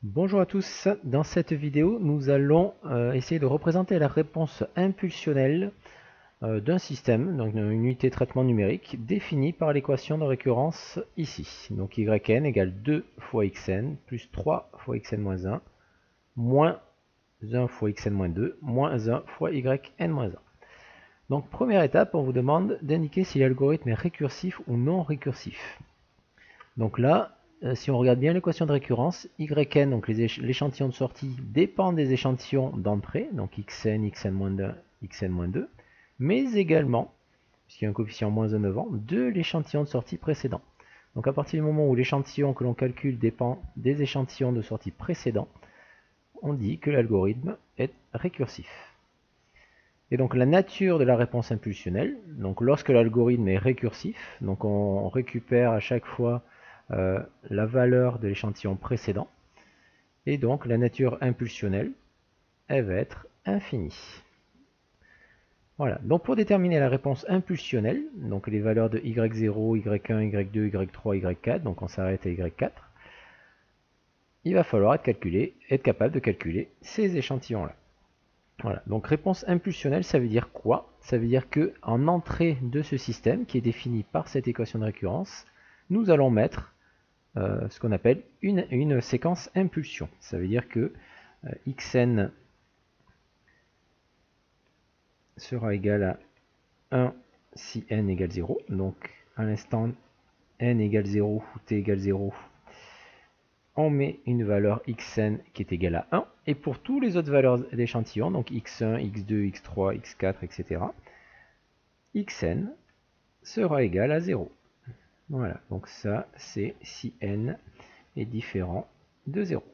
Bonjour à tous, dans cette vidéo nous allons essayer de représenter la réponse impulsionnelle d'un système, donc une unité de traitement numérique définie par l'équation de récurrence ici. Donc yn égale 2 fois xn plus 3 fois xn-1 moins 1 fois xn-2 moins 1 fois yn-1. Donc première étape, on vous demande d'indiquer si l'algorithme est récursif ou non récursif. Donc là, si on regarde bien l'équation de récurrence, yn, donc l'échantillon de sortie, dépend des échantillons d'entrée, donc xn, xn-1, xn-2, mais également, puisqu'il y a un coefficient moins 1 devant, de l'échantillon de sortie précédent. Donc à partir du moment où l'échantillon que l'on calcule dépend des échantillons de sortie précédents, on dit que l'algorithme est récursif. Et donc la nature de la réponse impulsionnelle, donc lorsque l'algorithme est récursif, donc on récupère à chaque fois la valeur de l'échantillon précédent, et donc la nature impulsionnelle, elle va être infinie. Voilà, donc pour déterminer la réponse impulsionnelle, donc les valeurs de y0, y1, y2, y3, y4, donc on s'arrête à y4, il va falloir être capable de calculer ces échantillons-là. Voilà, donc réponse impulsionnelle, ça veut dire quoi? Ça veut dire que en entrée de ce système, qui est défini par cette équation de récurrence, nous allons mettre ce qu'on appelle une séquence impulsion. Ça veut dire que xn sera égal à 1 si n égale 0. Donc à l'instant n égale 0 ou t égale 0, on met une valeur xn qui est égale à 1. Et pour tous les autres valeurs d'échantillon, donc x1, x2, x3, x4, etc., xn sera égal à 0. Voilà, donc ça c'est si n est différent de 0.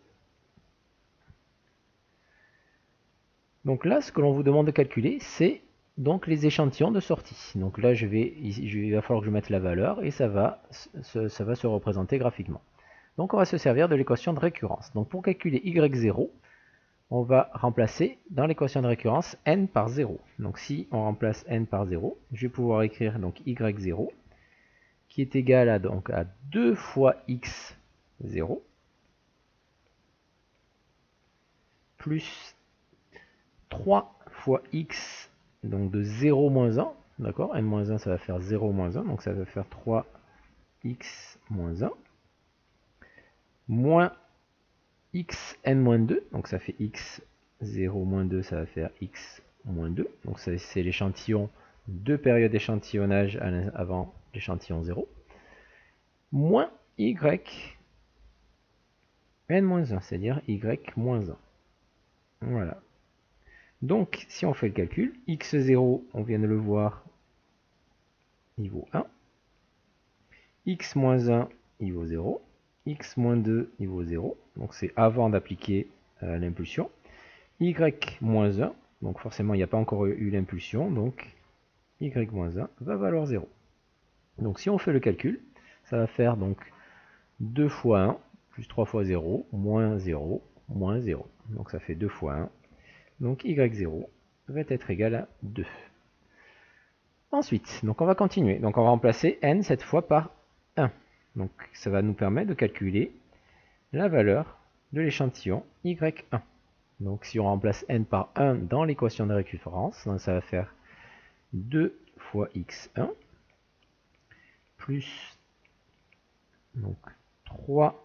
Donc là, ce que l'on vous demande de calculer, c'est donc les échantillons de sortie. Donc là, il va falloir que je mette la valeur et ça va se représenter graphiquement. Donc on va se servir de l'équation de récurrence. Donc pour calculer y0, on va remplacer dans l'équation de récurrence n par 0. Donc si on remplace n par 0, je vais pouvoir écrire donc y0 qui est égal à, donc, à 2 fois x0 plus 3 fois x, donc de 0 moins 1, d'accord, n moins 1 ça va faire 0 moins 1, donc ça va faire 3x moins 1, moins xn moins 2, donc ça fait x 0 moins 2, ça va faire x moins 2, donc c'est l'échantillon, deux périodes d'échantillonnage avant l'échantillon 0, moins y n moins 1, c'est-à-dire y moins 1. Voilà. Donc, si on fait le calcul, x0, on vient de le voir, il vaut 1. X moins 1, il vaut 0. X moins 2, il vaut 0. Donc, c'est avant d'appliquer l'impulsion. Y moins 1, donc forcément, il n'y a pas encore eu l'impulsion. Donc, y moins 1 va valoir 0. Donc, si on fait le calcul, ça va faire donc 2 fois 1, plus 3 fois 0, moins 0, moins 0. Donc, ça fait 2 fois 1. Donc y0 va être égal à 2. Ensuite, donc on va continuer. Donc on va remplacer n cette fois par 1. Donc ça va nous permettre de calculer la valeur de l'échantillon y1. Donc si on remplace n par 1 dans l'équation de récurrence, donc ça va faire 2 fois x1 plus donc 3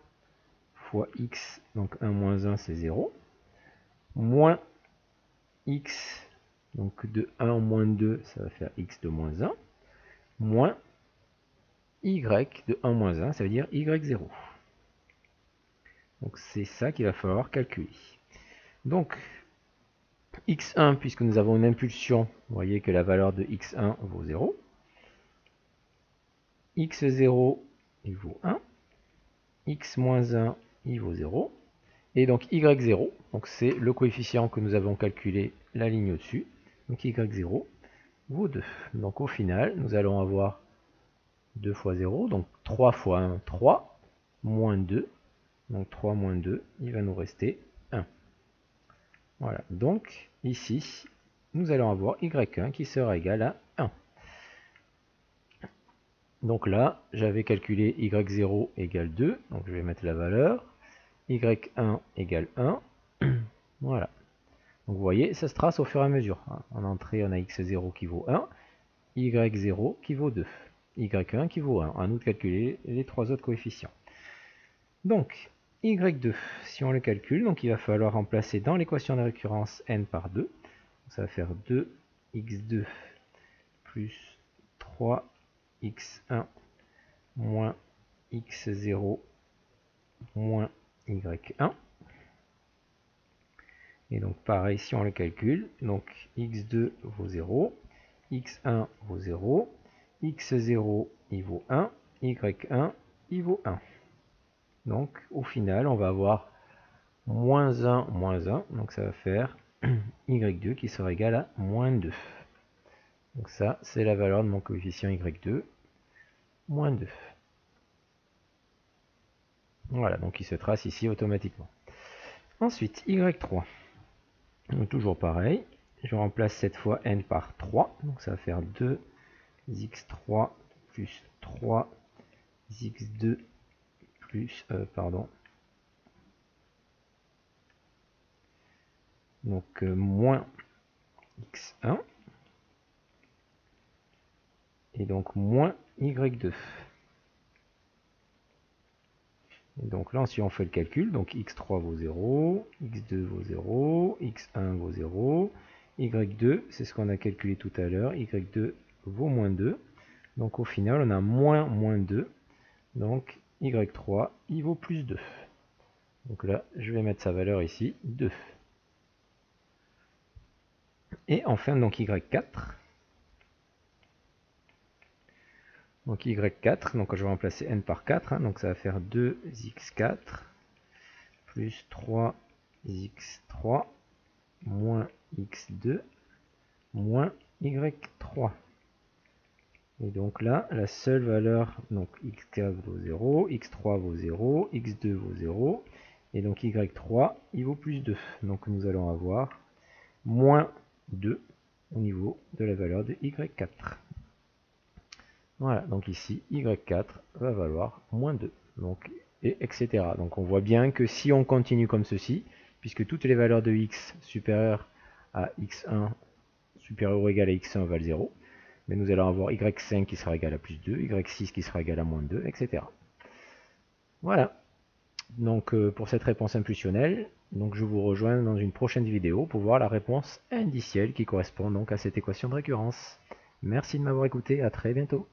fois x, donc 1 moins 1 c'est 0, moins x, donc de 1 en moins 2, ça va faire x de moins 1, moins y de 1 moins 1, ça veut dire y0. Donc c'est ça qu'il va falloir calculer. Donc x1, puisque nous avons une impulsion, vous voyez que la valeur de x1 vaut 0. x0, il vaut 1. x moins 1, il vaut 0. Et donc y0, donc c'est le coefficient que nous avons calculé la ligne au-dessus. Donc y0 vaut 2. Donc au final, nous allons avoir 2 fois 0, donc 3 fois 1, 3, moins 2. Donc 3 moins 2, il va nous rester 1. Voilà, donc ici, nous allons avoir y1 qui sera égal à 1. Donc là, j'avais calculé y0 égale 2, donc je vais mettre la valeur. y1 égale 1. Voilà. Donc vous voyez, ça se trace au fur et à mesure. En entrée, on a x0 qui vaut 1, y0 qui vaut 2, y1 qui vaut 1. À nous de calculer les trois autres coefficients. Donc, y2, si on le calcule, donc il va falloir remplacer dans l'équation de récurrence n par 2. Donc ça va faire 2x2 plus 3x1 moins x0 moins y1. Et donc pareil, si on le calcule, donc x2 vaut 0, x1 vaut 0, x0 il vaut 1, y1 il vaut 1. Donc au final, on va avoir moins 1, moins 1, donc ça va faire y2 qui sera égal à moins 2. Donc ça, c'est la valeur de mon coefficient y2, moins 2. Voilà, donc il se trace ici automatiquement. Ensuite, y3. Donc toujours pareil, je remplace cette fois n par 3, donc ça va faire 2x3 plus 3x2 plus, moins x1, et donc moins y2. Et donc là, si on fait le calcul, donc x3 vaut 0, x2 vaut 0, x1 vaut 0, y2, c'est ce qu'on a calculé tout à l'heure, y2 vaut moins 2. Donc au final, on a moins 2. Donc y3, il vaut plus 2. Donc là, je vais mettre sa valeur ici, 2. Et enfin, donc y4. Donc y4, donc je vais remplacer n par 4, donc ça va faire 2x4 plus 3x3 moins x2 moins y3. Et donc là, la seule valeur, donc x4 vaut 0, x3 vaut 0, x2 vaut 0, et donc y3, il vaut plus 2. Donc nous allons avoir moins 2 au niveau de la valeur de y4. Voilà, donc ici, y4 va valoir moins 2, donc, et etc. Donc on voit bien que si on continue comme ceci, puisque toutes les valeurs de x supérieures à x1, supérieures ou égales à x1 valent 0, mais nous allons avoir y5 qui sera égal à plus 2, y6 qui sera égal à moins 2, etc. Voilà, donc pour cette réponse impulsionnelle, donc je vous rejoins dans une prochaine vidéo pour voir la réponse indicielle qui correspond donc à cette équation de récurrence. Merci de m'avoir écouté, à très bientôt.